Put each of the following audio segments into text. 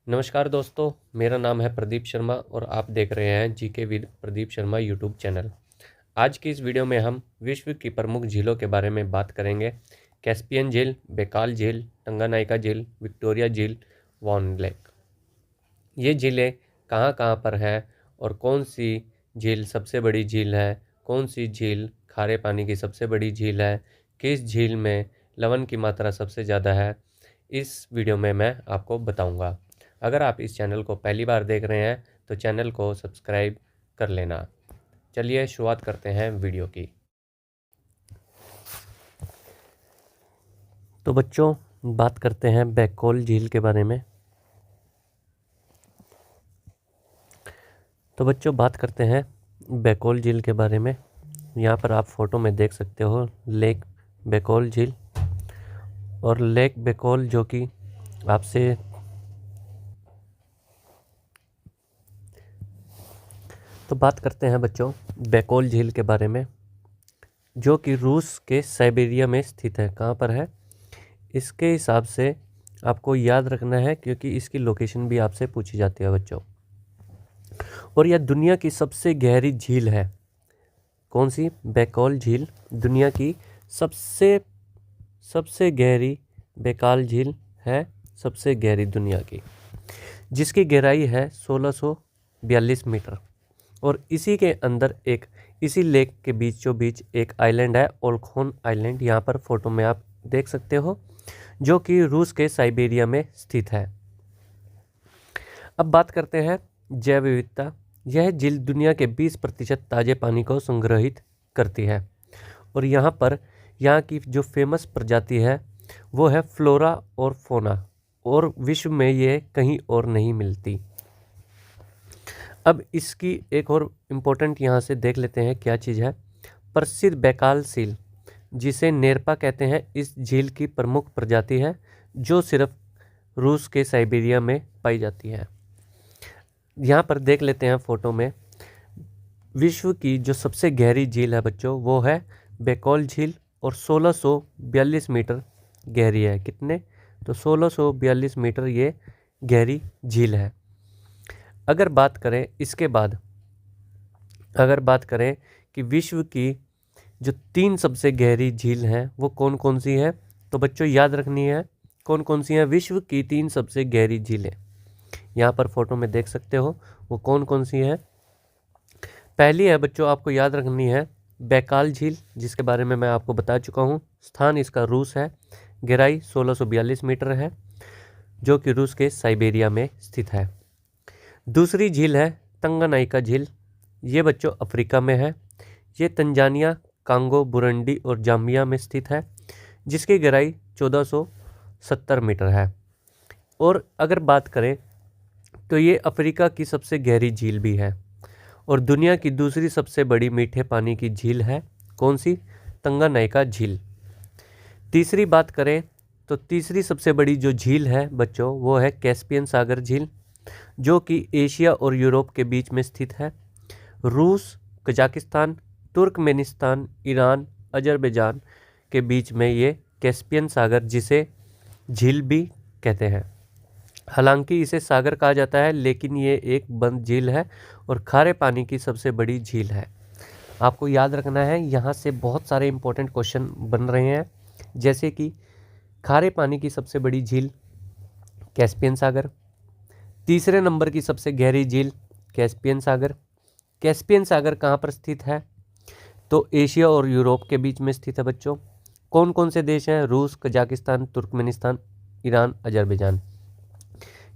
नमस्कार दोस्तों, मेरा नाम है प्रदीप शर्मा और आप देख रहे हैं GK with Pradeep Sharma YouTube channel. आज की इस वीडियो में हम विश्व की प्रमुख झीलों के बारे में बात करेंगे। कैस्पियन झील, बैकाल झील, टंगानाइका झील, विक्टोरिया झील, वॉन लेक। ये झीलें कहाँ कहाँ पर है और कौन सी झील सबसे बड़ी झील है, कौन सी झील खारे पानी की सबसे बड़ी झील है, किस झील में लवण की मात्रा सबसे ज़्यादा है, इस वीडियो में मैं आपको बताऊंगा। अगर आप इस चैनल को पहली बार देख रहे हैं तो चैनल को सब्सक्राइब कर लेना। चलिए शुरुआत करते हैं वीडियो की। तो बच्चों, बात करते हैं बैकॉल झील के बारे में। बात करते हैं बैकॉल झील के बारे में। यहाँ पर आप फोटो में देख सकते हो लेक बैकॉल झील और लेक बैकॉल, जो कि आपसे बात करते हैं बच्चों बैकॉल झील के बारे में, जो कि रूस के साइबेरिया में स्थित है। कहाँ पर है इसके हिसाब से आपको याद रखना है, क्योंकि इसकी लोकेशन भी आपसे पूछी जाती है बच्चों। और यह दुनिया की सबसे गहरी झील है। कौन सी? बैकॉल झील दुनिया की सबसे गहरी बैकॉल झील है, सबसे गहरी दुनिया की, जिसकी गहराई है 1642 मीटर। और इसी के अंदर इसी लेक के बीचों बीच एक आइलैंड है, ओल्खोन आइलैंड। यहाँ पर फोटो में आप देख सकते हो, जो कि रूस के साइबेरिया में स्थित है। अब बात करते हैं जैव विविधता। यह झील दुनिया के 20% ताजे पानी को संग्रहित करती है। और यहाँ की जो फेमस प्रजाति है वो है फ्लोरा और फोना, और विश्व में ये कहीं और नहीं मिलती। अब इसकी एक और इम्पोर्टेंट यहाँ से देख लेते हैं क्या चीज़ है। प्रसिद्ध बैकाल सील, जिसे नेरपा कहते हैं, इस झील की प्रमुख प्रजाति है, जो सिर्फ रूस के साइबेरिया में पाई जाती है। यहाँ पर देख लेते हैं फोटो में। विश्व की जो सबसे गहरी झील है बच्चों, वो है बैकॉल झील, और 1642 मीटर गहरी है। कितने? तो 1642 मीटर ये गहरी झील है। अगर बात करें कि विश्व की जो 3 सबसे गहरी झील हैं वो कौन कौन सी है, तो बच्चों याद रखनी है कौन कौन सी हैं विश्व की 3 सबसे गहरी झीलें। यहाँ पर फोटो में देख सकते हो वो कौन कौन सी है। पहली है बच्चों, आपको याद रखनी है बैकाल झील, जिसके बारे में मैं आपको बता चुका हूँ। स्थान इसका रूस है, गहराई 1642 मीटर है, जो कि रूस के साइबेरिया में स्थित है। दूसरी झील है टंगानाइका झील। ये बच्चों अफ्रीका में है। ये तंजानिया, कांगो, बुरुंडी और जाम्बिया में स्थित है, जिसकी गहराई 1470 मीटर है। और अगर बात करें तो ये अफ्रीका की सबसे गहरी झील भी है, और दुनिया की दूसरी सबसे बड़ी मीठे पानी की झील है। कौन सी? टंगानाइका झील। तीसरी बात करें तो तीसरी सबसे बड़ी जो झील है बच्चों, वो है कैस्पियन सागर झील, जो कि एशिया और यूरोप के बीच में स्थित है। रूस, कजाकिस्तान, तुर्कमेनिस्तान, ईरान, अजरबैजान के बीच में ये कैस्पियन सागर, जिसे झील भी कहते हैं। हालांकि इसे सागर कहा जाता है, लेकिन ये एक बंद झील है और खारे पानी की सबसे बड़ी झील है। आपको याद रखना है, यहाँ से बहुत सारे इंपॉर्टेंट क्वेश्चन बन रहे हैं, जैसे कि खारे पानी की सबसे बड़ी झील कैस्पियन सागर, तीसरे नंबर की सबसे गहरी झील कैस्पियन सागर। कैस्पियन सागर कहाँ पर स्थित है? तो एशिया और यूरोप के बीच में स्थित है बच्चों। कौन कौन से देश हैं? रूस, कजाकिस्तान, तुर्कमेनिस्तान, ईरान, अजरबैजान।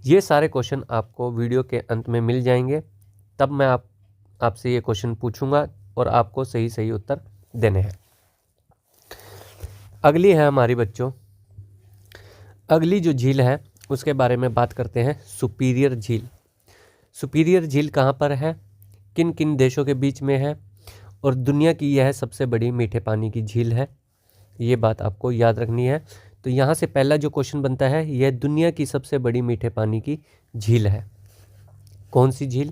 ये सारे क्वेश्चन आपको वीडियो के अंत में मिल जाएंगे, तब मैं आपसे ये क्वेश्चन पूछूंगा और आपको सही सही उत्तर देने हैं। अगली है हमारी बच्चों, अगली जो झील है उसके बारे में बात करते हैं, सुपीरियर झील। सुपीरियर झील कहाँ पर है, किन किन देशों के बीच में है, और दुनिया की यह सबसे बड़ी मीठे पानी की झील है। ये बात आपको याद रखनी है। तो यहाँ से पहला जो क्वेश्चन बनता है, यह दुनिया की सबसे बड़ी मीठे पानी की झील है। कौन सी झील?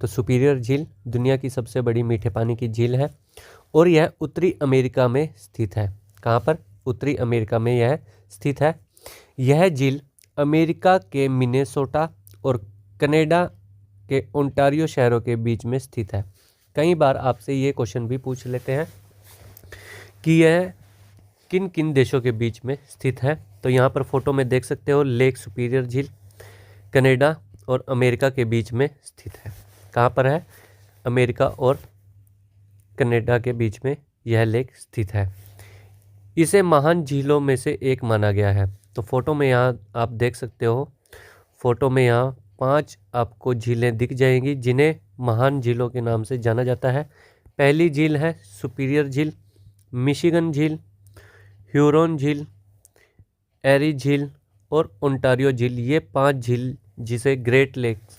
तो सुपीरियर झील दुनिया की सबसे बड़ी मीठे पानी की झील है, और यह उत्तरी अमेरिका में स्थित है। कहाँ पर? उत्तरी अमेरिका में यह स्थित है। यह झील अमेरिका के मिनेसोटा और कनाडा के ओंटारियो शहरों के बीच में स्थित है। कई बार आपसे ये क्वेश्चन भी पूछ लेते हैं कि यह किन किन देशों के बीच में स्थित है। तो यहाँ पर फोटो में देख सकते हो लेक सुपीरियर झील कनाडा और अमेरिका के बीच में स्थित है। कहाँ पर है? अमेरिका और कनाडा के बीच में यह लेक स्थित है। इसे महान झीलों में से एक माना गया है। तो फोटो में यहाँ आप देख सकते हो, फोटो में यहाँ 5 आपको झीलें दिख जाएंगी जिन्हें महान झीलों के नाम से जाना जाता है। पहली झील है सुपीरियर झील, मिशिगन झील, ह्यूरोन झील, एरी झील और ओंटारियो झील। ये 5 झील जिसे ग्रेट लेक्स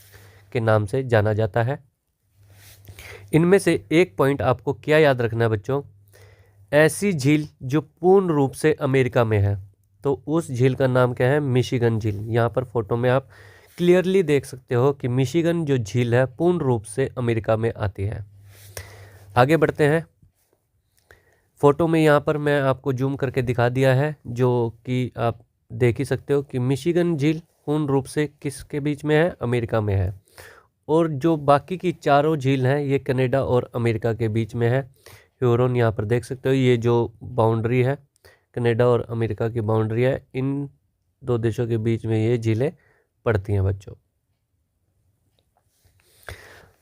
के नाम से जाना जाता है। इनमें से एक पॉइंट आपको क्या याद रखना है बच्चों, ऐसी झील जो पूर्ण रूप से अमेरिका में है तो उस झील का नाम क्या है? मिशिगन झील। यहाँ पर फोटो में आप क्लियरली देख सकते हो कि मिशिगन जो झील है पूर्ण रूप से अमेरिका में आती है। आगे बढ़ते हैं। फोटो में यहाँ पर मैं आपको जूम करके दिखा दिया है जो कि आप देख ही सकते हो कि मिशिगन झील पूर्ण रूप से किसके बीच में है? अमेरिका में है। और जो बाकी की चारों झील हैं ये कनाडा और अमेरिका के बीच में है। ह्यूरोन यहाँ पर देख सकते हो, ये जो बाउंड्री है कनाडा और अमेरिका की बाउंड्री है, इन 2 देशों के बीच में ये झीलें पड़ती हैं बच्चों।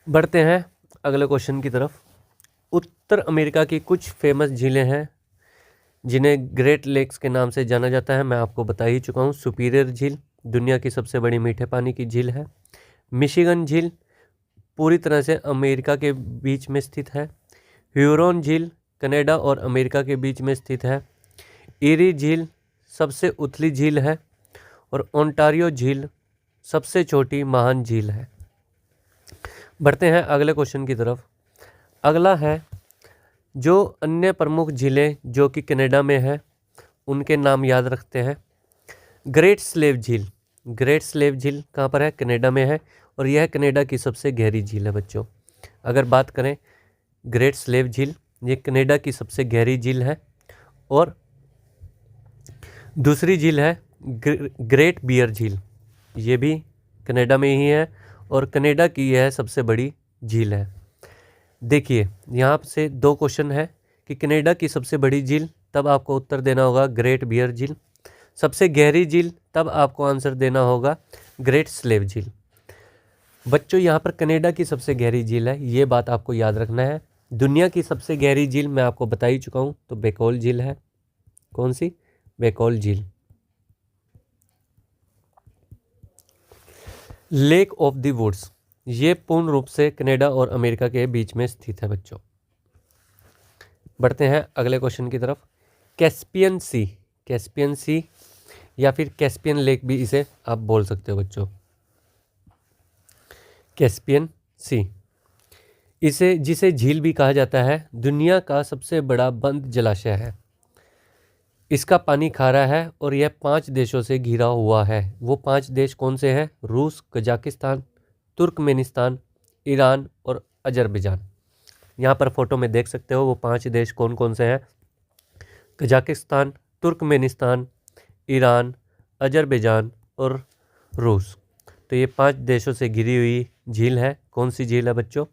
बढ़ते हैं अगले क्वेश्चन की तरफ। उत्तर अमेरिका की कुछ फेमस झीलें हैं जिन्हें ग्रेट लेक्स के नाम से जाना जाता है। मैं आपको बता ही चुका हूँ। सुपीरियर झील दुनिया की सबसे बड़ी मीठे पानी की झील है। मिशिगन झील पूरी तरह से अमेरिका के बीच में स्थित है। ह्यूरोन झील कनाडा और अमेरिका के बीच में स्थित है। एरी झील सबसे उथली झील है और ओंटारियो झील सबसे छोटी महान झील है। बढ़ते हैं अगले क्वेश्चन की तरफ। अगला है जो अन्य प्रमुख झीलें जो कि कनाडा में है उनके नाम याद रखते हैं। ग्रेट स्लेव झील, ग्रेट स्लेव झील कहाँ पर है? कनाडा में है और यह कनाडा की सबसे गहरी झील है बच्चों। अगर बात करें ग्रेट स्लेव झील, ये कनाडा की सबसे गहरी झील है। और दूसरी झील है ग्रेट बियर झील, ये भी कनाडा में ही है और कनाडा की यह सबसे बड़ी झील है। देखिए यहाँ से 2 क्वेश्चन है कि कनाडा की सबसे बड़ी झील, तब आपको उत्तर देना होगा ग्रेट बियर झील। सबसे गहरी झील, तब आपको आंसर देना होगा ग्रेट स्लेव झील। बच्चों यहाँ पर कनाडा की सबसे गहरी झील है, ये बात आपको याद रखना है। दुनिया की सबसे गहरी झील मैं आपको बता ही चुका हूँ, तो बेकौल झील है। कौन सी? बेकौल झील। लेक ऑफ द वुड्स, ये पूर्ण रूप से कनाडा और अमेरिका के बीच में स्थित है बच्चों। बढ़ते हैं अगले क्वेश्चन की तरफ। कैस्पियन सी, कैस्पियन सी या फिर कैस्पियन लेक भी इसे आप बोल सकते हो बच्चों। कैस्पियन सी, इसे जिसे झील भी कहा जाता है, दुनिया का सबसे बड़ा बंद जलाशय है। इसका पानी खारा है और यह 5 देशों से घिरा हुआ है। वो 5 देश कौन से हैं? रूस, कजाकिस्तान, तुर्कमेनिस्तान, ईरान और अजरबैजान। यहाँ पर फोटो में देख सकते हो वो 5 देश कौन कौन से हैं। कजाकिस्तान, तुर्कमेनिस्तान, ईरान, अजरबैजान और रूस। तो ये 5 देशों से घिरी हुई झील है। कौन सी झील है बच्चों?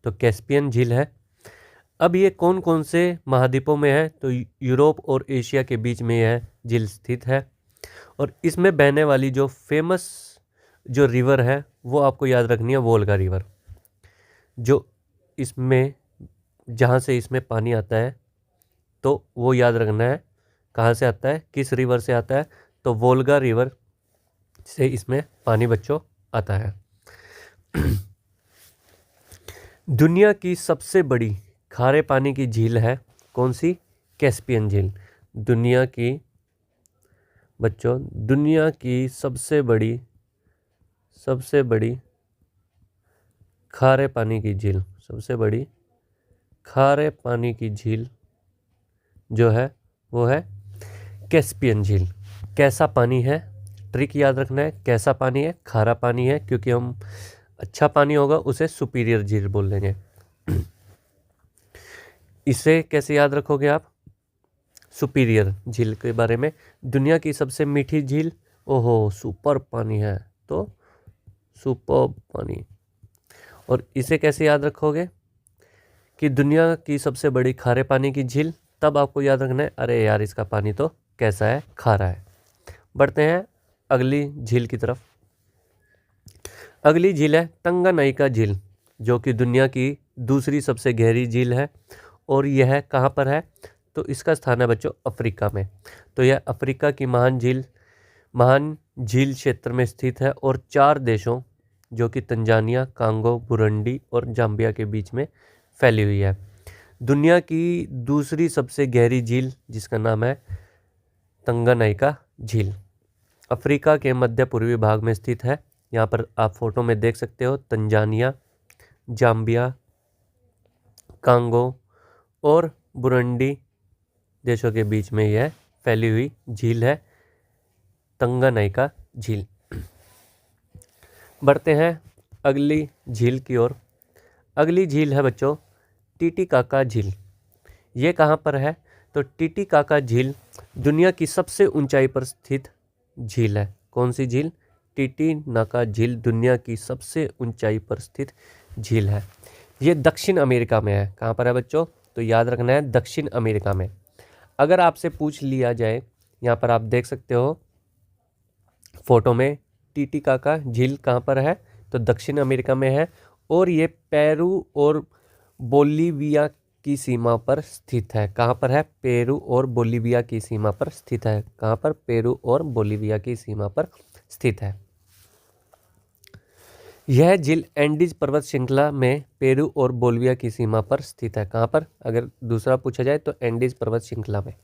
तो कैस्पियन झील है। अब ये कौन कौन से महाद्वीपों में है? तो यूरोप और एशिया के बीच में यह झील स्थित है। और इसमें बहने वाली जो फेमस जो रिवर है वो आपको याद रखनी है, वोल्गा रिवर। जो इसमें जहाँ से इसमें पानी आता है तो वो याद रखना है कहाँ से आता है, किस रिवर से आता है। तो वोल्गा रिवर से इसमें पानी बच्चों आता है। दुनिया की सबसे बड़ी खारे पानी की झील है कौन सी? कैस्पियन झील। दुनिया की बच्चों, दुनिया की सबसे बड़ी खारे पानी की झील, सबसे बड़ी खारे पानी की झील जो है वो है कैस्पियन झील। कैसा पानी है? ट्रिक याद रखना है, कैसा पानी है? खारा पानी है, क्योंकि हम अच्छा पानी होगा उसे सुपीरियर झील बोल देंगे। इसे कैसे याद रखोगे आप? सुपीरियर झील के बारे में। दुनिया की सबसे मीठी झील, ओहो सुपर पानी है, तो सुपर्ब पानी। और इसे कैसे याद रखोगे कि दुनिया की सबसे बड़ी खारे पानी की झील, तब आपको याद रखना है अरे यार इसका पानी तो कैसा है, खारा है। बढ़ते हैं अगली झील की तरफ। अगली झील है तंगानाइका झील, जो कि दुनिया की दूसरी सबसे गहरी झील है। और यह कहाँ पर है, तो इसका स्थान है बच्चों अफ्रीका में। तो यह अफ्रीका की महान झील क्षेत्र में स्थित है और 4 देशों जो कि तंजानिया, कांगो, बुरुंडी और जाम्बिया के बीच में फैली हुई है। दुनिया की दूसरी सबसे गहरी झील जिसका नाम है तंगानाइका झील, अफ्रीका के मध्य पूर्वी भाग में स्थित है। यहाँ पर आप फोटो में देख सकते हो तंजानिया, जाम्बिया, कांगो और बुरुंडी देशों के बीच में यह फैली हुई झील है तंगानाइका झील। बढ़ते हैं अगली झील की ओर। अगली झील है बच्चों टीटीकाका झील। ये कहाँ पर है, तो टीटीकाका झील दुनिया की सबसे ऊंचाई पर स्थित झील है। कौन सी झील, टीटीकाका झील दुनिया की सबसे ऊंचाई पर स्थित झील है। ये दक्षिण अमेरिका में है। कहाँ पर है बच्चों, तो याद रखना है दक्षिण अमेरिका में। अगर आपसे पूछ लिया जाए, यहाँ पर आप देख सकते हो फोटो में, टीटीकाका झील कहाँ पर है, तो दक्षिण अमेरिका में है। और ये पेरू और बोलीविया की सीमा पर स्थित है। कहाँ पर है, पेरू और बोलीविया की सीमा पर स्थित है। कहाँ पर, पेरू और बोलीविया की सीमा पर स्थित है। यह झील एंडीज पर्वत श्रृंखला में पेरू और बोलीविया की सीमा पर स्थित है। कहाँ पर, अगर दूसरा पूछा जाए तो एंडीज पर्वत श्रृंखला में।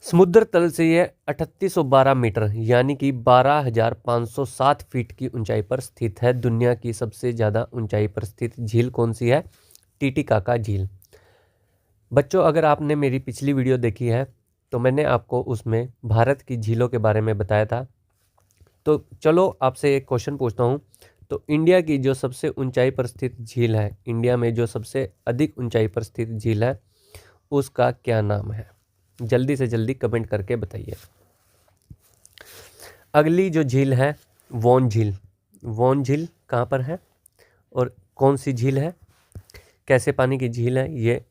समुद्र तल से यह 3812 मीटर यानी कि 12,507 फीट की ऊंचाई पर स्थित है। दुनिया की सबसे ज़्यादा ऊंचाई पर स्थित झील कौन सी है, टीटीकाका झील। बच्चों अगर आपने मेरी पिछली वीडियो देखी है तो मैंने आपको उसमें भारत की झीलों के बारे में बताया था। तो चलो आपसे एक क्वेश्चन पूछता हूँ, तो इंडिया की जो सबसे ऊंचाई पर स्थित झील है, इंडिया में जो सबसे अधिक ऊंचाई पर स्थित झील है, उसका क्या नाम है, जल्दी से जल्दी कमेंट करके बताइए। अगली जो झील है वोन झील। वोन झील कहाँ पर है और कौन सी झील है, कैसे पानी की झील है, ये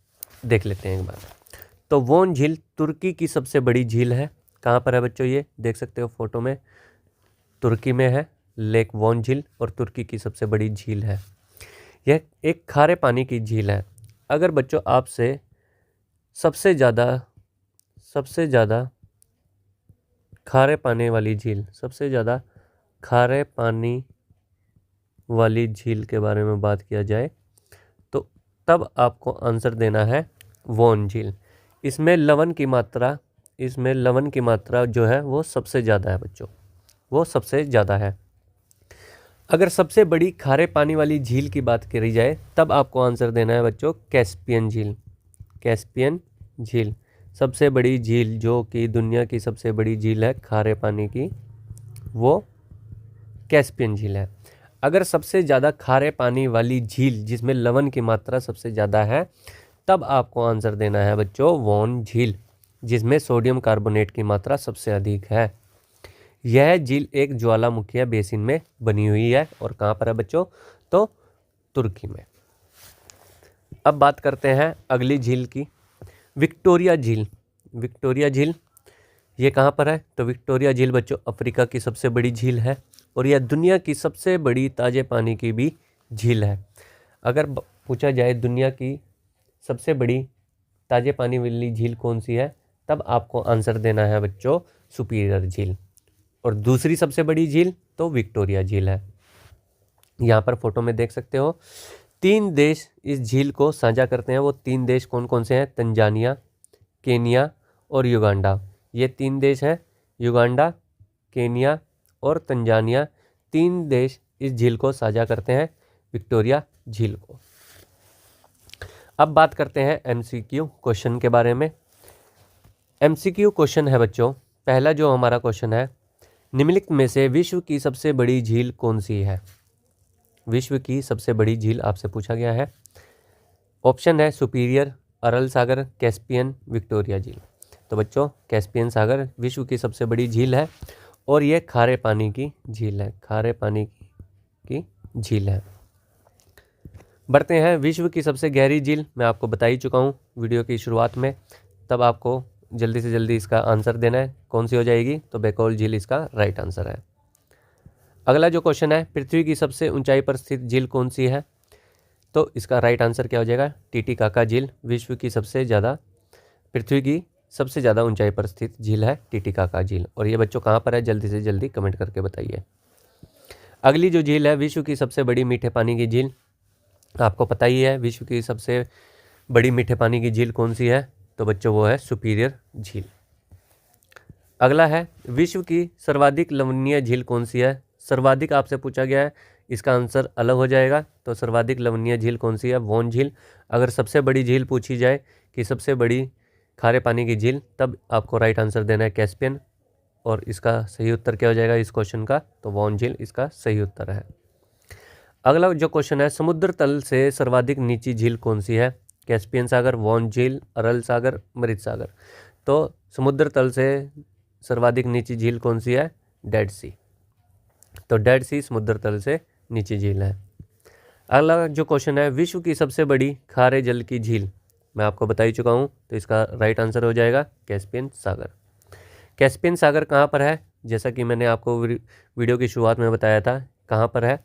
देख लेते हैं एक बार। तो वोन झील तुर्की की सबसे बड़ी झील है। कहाँ पर है बच्चों, ये देख सकते हो फोटो में, तुर्की में है लेक वोन झील और तुर्की की सबसे बड़ी झील है। यह एक खारे पानी की झील है। अगर बच्चों आपसे सबसे ज़्यादा खारे पानी वाली झील, सबसे ज़्यादा खारे पानी वाली झील के बारे में बात किया जाए तो तब आपको आंसर देना है वोन झील। इसमें लवण की मात्रा जो है वो सबसे ज़्यादा है बच्चों, वो सबसे ज़्यादा है। अगर सबसे बड़ी खारे पानी वाली झील की बात करी जाए तब आपको आंसर देना है बच्चों कैस्पियन झील। कैस्पियन झील सबसे बड़ी झील, जो कि दुनिया की सबसे बड़ी झील है खारे पानी की, वो कैस्पियन झील है। अगर सबसे ज़्यादा खारे पानी वाली झील जिसमें लवण की मात्रा सबसे ज़्यादा है, तब आपको आंसर देना है बच्चों वोन झील, जिसमें सोडियम कार्बोनेट की मात्रा सबसे अधिक है। यह झील एक ज्वालामुखी बेसिन में बनी हुई है। और कहाँ पर है बच्चों, तो तुर्की में। अब बात करते हैं अगली झील की, विक्टोरिया झील। विक्टोरिया झील ये कहाँ पर है, तो विक्टोरिया झील बच्चों अफ्रीका की सबसे बड़ी झील है और यह दुनिया की सबसे बड़ी ताजे पानी की भी झील है। अगर पूछा जाए दुनिया की सबसे बड़ी ताजे पानी वाली झील कौन सी है, तब आपको आंसर देना है बच्चों सुपीरियर झील। और दूसरी सबसे बड़ी झील तो विक्टोरिया झील है। यहाँ पर फोटो में देख सकते हो 3 देश इस झील को साझा करते हैं। वो 3 देश कौन कौन से हैं, तंजानिया, केनिया और युगांडा। ये 3 देश हैं, युगांडा, केनिया और तंजानिया। 3 देश इस झील को साझा करते हैं, विक्टोरिया झील को। अब बात करते हैं एमसीक्यू क्वेश्चन के बारे में। एमसीक्यू क्वेश्चन है बच्चों, पहला जो हमारा क्वेश्चन है, निम्नलिखित में से विश्व की सबसे बड़ी झील कौन सी है। विश्व की सबसे बड़ी झील आपसे पूछा गया है। ऑप्शन है सुपीरियर, अरल सागर, कैस्पियन, विक्टोरिया झील। तो बच्चों कैस्पियन सागर विश्व की सबसे बड़ी झील है और ये खारे पानी की झील है। खारे पानी की की झील है। बढ़ते हैं, विश्व की सबसे गहरी झील मैं आपको बता ही चुका हूँ वीडियो की शुरुआत में, तब आपको जल्दी से जल्दी इसका आंसर देना है। कौन सी हो जाएगी? तो बेकौल झील इसका राइट आंसर है। अगला जो क्वेश्चन है, पृथ्वी की सबसे ऊंचाई पर स्थित झील कौन सी है? तो इसका राइट आंसर क्या हो जाएगा? टीटीकाका झील विश्व की पृथ्वी की सबसे ज़्यादा ऊंचाई पर स्थित झील है टीटीकाका झील। और ये बच्चों कहाँ पर है? जल्दी से जल्दी कमेंट करके बताइए। अगली जो झील है, विश्व की सबसे बड़ी मीठे पानी की झील, आपको पता ही है विश्व की सबसे बड़ी मीठे पानी की झील कौन सी है? तो बच्चों वो है सुपीरियर झील। अगला है, विश्व की सर्वाधिक लवणीय झील कौन सी है? सर्वाधिक आपसे पूछा गया है, इसका आंसर अलग हो जाएगा। तो सर्वाधिक लवणीय झील कौन सी है? वोन झील। अगर सबसे बड़ी झील पूछी जाए कि सबसे बड़ी खारे पानी की झील, तब आपको राइट आंसर देना है कैस्पियन। और इसका सही उत्तर क्या हो जाएगा इस क्वेश्चन का? तो वोन झील इसका सही उत्तर है। अगला जो क्वेश्चन है, समुद्र तल से सर्वाधिक नीची झील कौन सी है? कैस्पियन सागर, वोन झील, अरल सागर, मृत सागर। तो समुद्र तल से सर्वाधिक नीची झील कौन सी है? डेड सी। तो डेड सी समुद्र तल से नीची झील है। अगला जो क्वेश्चन है, विश्व की सबसे बड़ी खारे जल की झील, मैं आपको बता ही चुका हूँ, तो इसका राइट आंसर हो जाएगा कैस्पियन सागर। कैस्पियन सागर कहाँ पर है? जैसा कि मैंने आपको वीडियो की शुरुआत में बताया था, कहाँ पर है?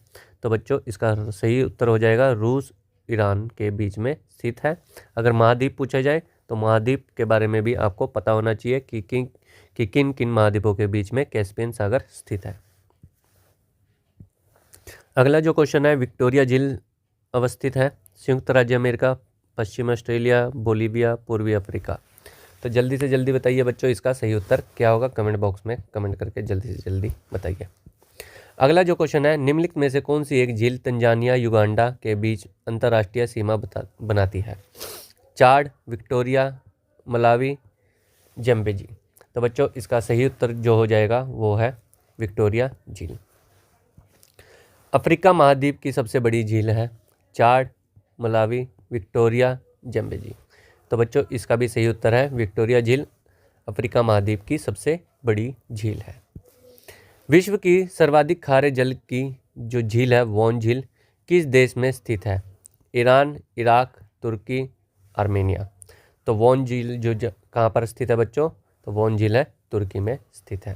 तो बच्चों इसका सही उत्तर हो जाएगा रूस ईरान के बीच में स्थित है। अगर महाद्वीप पूछा जाए तो महाद्वीप के बारे में भी आपको पता होना चाहिए कि किन किन महाद्वीपों के बीच में कैस्पियन सागर स्थित है। अगला जो क्वेश्चन है, विक्टोरिया झील अवस्थित है संयुक्त राज्य अमेरिका, पश्चिम ऑस्ट्रेलिया, बोलीविया, पूर्वी अफ्रीका। तो जल्दी से जल्दी बताइए बच्चों इसका सही उत्तर क्या होगा? कमेंट बॉक्स में कमेंट करके जल्दी से जल्दी बताइए। अगला जो क्वेश्चन है, निम्नलिखित में से कौन सी एक झील तंजानिया युगांडा के बीच अंतर्राष्ट्रीय सीमा बनाती है? चाड, विक्टोरिया, मलावी, जम्बेजी। तो बच्चों इसका सही उत्तर जो हो जाएगा वो है विक्टोरिया झील। अफ्रीका महाद्वीप की सबसे बड़ी झील है चाड, मलावी, विक्टोरिया, जम्बेजी। तो बच्चों इसका भी सही उत्तर है विक्टोरिया झील अफ्रीका महाद्वीप की सबसे बड़ी झील है। विश्व की सर्वाधिक खारे जल की जो झील है वोन झील किस देश में स्थित है? ईरान, इराक, तुर्की, आर्मेनिया। तो वोन झील जो कहाँ पर स्थित है बच्चों? तो वोन झील है तुर्की में स्थित है।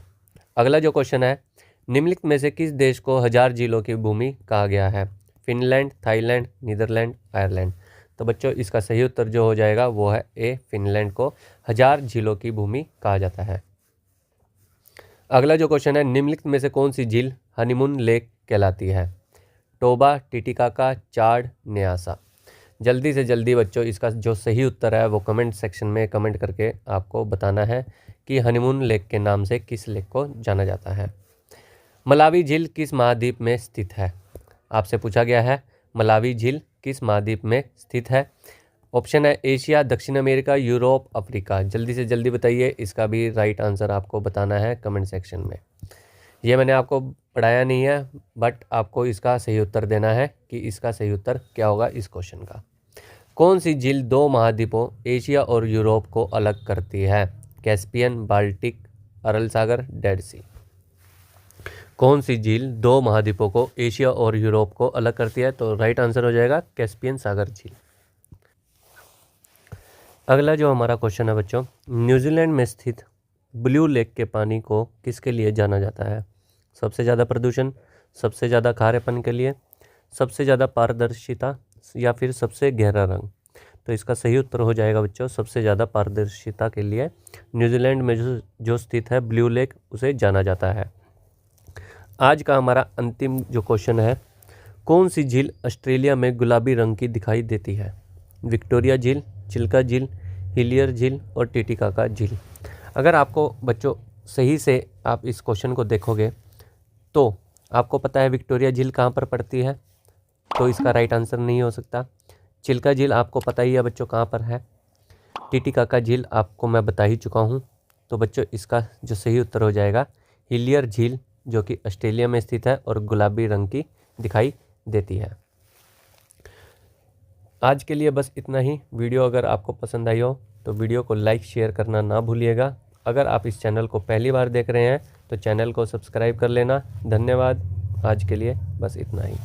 अगला जो क्वेश्चन है, निम्नलिखित में से किस देश को 1000 झीलों की भूमि कहा गया है? Finland, Thailand, Netherland, Ireland. तो बच्चों इसका सही उत्तर जो हो जाएगा वो है ए, फिनलैंड को 1000 झीलों की भूमि कहा जाता है। अगला जो क्वेश्चन है, निम्नलिखित में से कौन सी झील हनीमून लेक कहलाती है? टोबा, टिटिकाका, चाड, न्यासा। जल्दी से जल्दी बच्चों इसका जो सही उत्तर है वो कमेंट सेक्शन में कमेंट करके आपको बताना है कि हनीमून लेक के नाम से किस लेक को जाना जाता है। मलावी झील किस महाद्वीप में स्थित है? आपसे पूछा गया है मलावी झील किस महाद्वीप में स्थित है? ऑप्शन है एशिया, दक्षिण अमेरिका, यूरोप, अफ्रीका। जल्दी से जल्दी बताइए, इसका भी राइट आंसर आपको बताना है कमेंट सेक्शन में। ये मैंने आपको पढ़ाया नहीं है, बट आपको इसका सही उत्तर देना है कि इसका सही उत्तर क्या होगा इस क्वेश्चन का। कौन सी झील दो महाद्वीपों एशिया और यूरोप को अलग करती है? कैस्पियन, बाल्टिक, अरल सागर, डेड सी। कौन सी झील दो महाद्वीपों को एशिया और यूरोप को अलग करती है? तो राइट आंसर हो जाएगा कैस्पियन सागर झील। अगला जो हमारा क्वेश्चन है बच्चों, न्यूजीलैंड में स्थित ब्लू लेक के पानी को किसके लिए जाना जाता है? सबसे ज़्यादा प्रदूषण, सबसे ज़्यादा खारेपन के लिए, सबसे ज़्यादा पारदर्शिता, या फिर सबसे गहरा रंग। तो इसका सही उत्तर हो जाएगा बच्चों सबसे ज़्यादा पारदर्शिता के लिए न्यूजीलैंड में जो स्थित है ब्लू लेक उसे जाना जाता है। आज का हमारा अंतिम जो क्वेश्चन है, कौन सी झील ऑस्ट्रेलिया में गुलाबी रंग की दिखाई देती है? विक्टोरिया झील, चिल्का झील, हिलियर झील और टिटिकाका झील। अगर आपको बच्चों सही से आप इस क्वेश्चन को देखोगे तो आपको पता है विक्टोरिया झील कहाँ पर पड़ती है, तो इसका राइट आंसर नहीं हो सकता। चिल्का झील आपको पता ही है बच्चों कहाँ पर है। टिटिकाका झील आपको मैं बता ही चुका हूँ। तो बच्चों इसका जो सही उत्तर हो जाएगा हिलियर झील, जो कि ऑस्ट्रेलिया में स्थित है और गुलाबी रंग की दिखाई देती है। आज के लिए बस इतना ही। वीडियो अगर आपको पसंद आई हो तो वीडियो को लाइक शेयर करना ना भूलिएगा। अगर आप इस चैनल को पहली बार देख रहे हैं तो चैनल को सब्सक्राइब कर लेना। धन्यवाद। आज के लिए बस इतना ही।